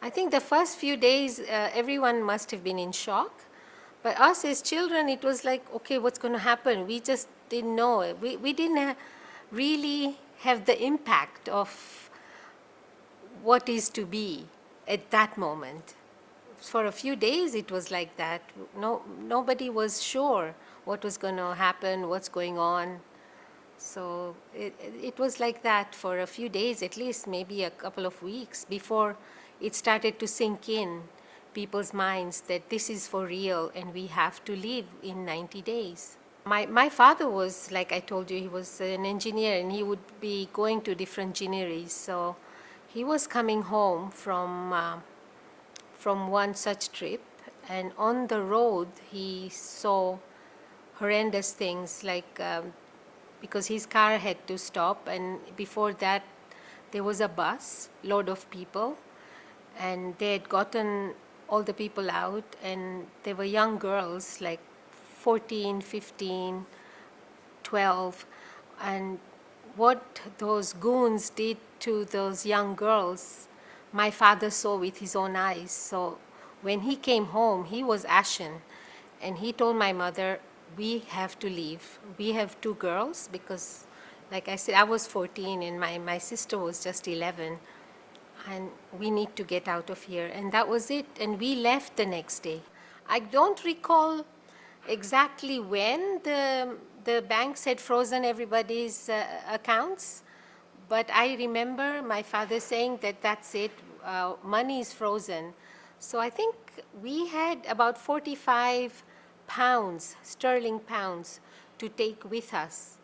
I think the first few days, everyone must have been in shock. But us as children, it was like, okay, what's going to happen? We just didn't know. We didn't really have the impact of what is to be at that moment. For a few days, it was like that. Nobody was sure what was going to happen, what's going on. So it was like that for a few days, at least maybe a couple of weeks before it started to sink in people's minds that this is for real and we have to leave in 90 days. My father was, like I told you, he was an engineer and he would be going to different gineries. So he was coming home from one such trip, and on the road he saw horrendous things like because his car had to stop, and before that there was a bus load of people, and they had gotten all the people out, and there were young girls like 14, 15, 12, and what those goons did to those young girls, my father saw with his own eyes. So when he came home, he was ashen, and he told my mother, we have to leave. We have two girls because, like I said, I was 14 and my sister was just 11, and we need to get out of here. And that was it. And we left the next day. I don't recall exactly when the banks had frozen everybody's accounts, but I remember my father saying that that's it, money is frozen. So I think we had about 45 pounds, sterling pounds, to take with us.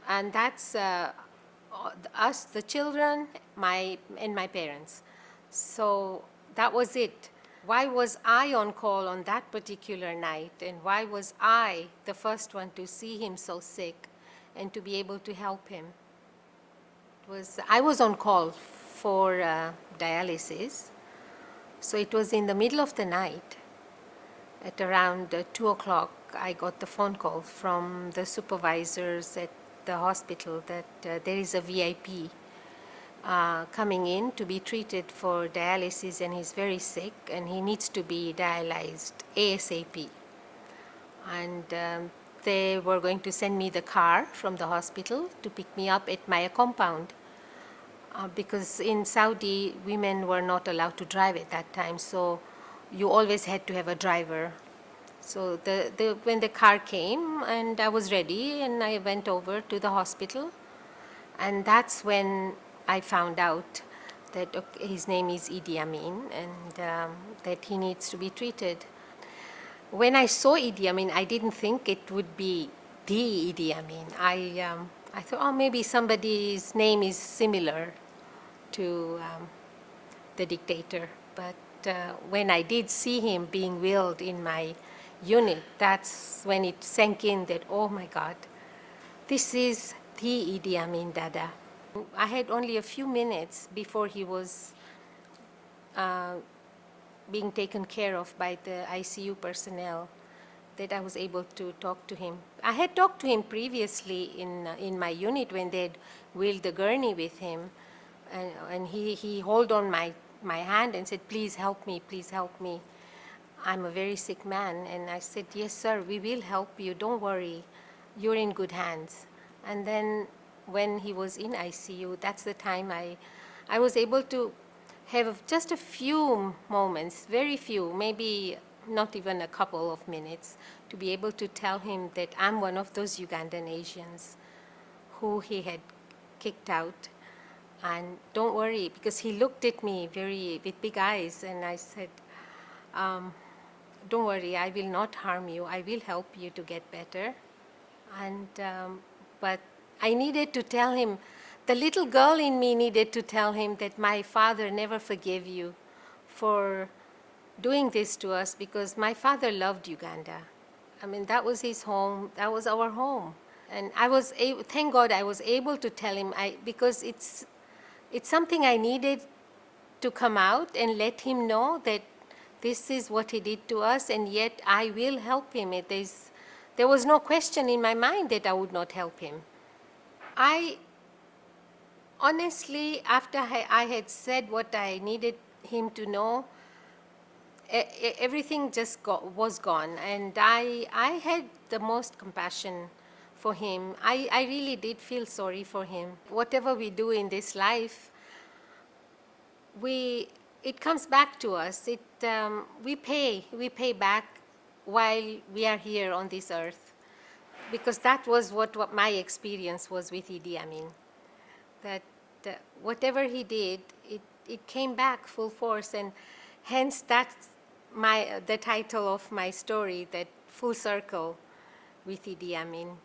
And that's us, the children, and my parents. So that was it. Why was I on call on that particular night? And why was I the first one to see him so sick and to be able to help him? I was on call for dialysis. So it was in the middle of the night. At around 2 o'clock, I got the phone call from the supervisors at the hospital that there is a VIP coming in to be treated for dialysis, and he's very sick and he needs to be dialyzed ASAP. And they were going to send me the car from the hospital to pick me up at my compound. Because in Saudi, women were not allowed to drive at that time, so you always had to have a driver. So when the car came and I was ready and I went over to the hospital, and that's when I found out that his name is Idi Amin and that he needs to be treated. When I saw Idi Amin, I didn't think it would be the Idi Amin. I thought, oh, maybe somebody's name is similar to the dictator. But when I did see him being wheeled in my unit, that's when it sank in that, oh my God, this is the Idi Amin Dada. I had only a few minutes before he was being taken care of by the ICU personnel that I was able to talk to him. I had talked to him previously in my unit when they had wheeled the gurney with him, and he held on my hand and said, please help me, please help me. I'm a very sick man. And I said, yes, sir, we will help you. Don't worry. You're in good hands. And then when he was in ICU, that's the time I was able to have just a few moments, very few, maybe not even a couple of minutes, to be able to tell him that I'm one of those Ugandan Asians who he had kicked out. And don't worry, because he looked at me with big eyes, and I said, don't worry, I will not harm you. I will help you to get better. And but I needed to tell him, the little girl in me needed to tell him that my father never forgave you for doing this to us, because my father loved Uganda. I mean, that was his home. That was our home. And thank God I was able to tell him, because it's something I needed to come out and let him know that this is what he did to us, and yet I will help him. There was no question in my mind that I would not help him. I Honestly, after I had said what I needed him to know, everything just was gone, and I had the most compassion for him. I really did feel sorry for him. Whatever we do in this life, we it comes back to us. We pay back while we are here on this earth, because that was what my experience was with Idi Amin. That whatever he did, it came back full force, and hence that's the title of my story, that full circle with Idi Amin.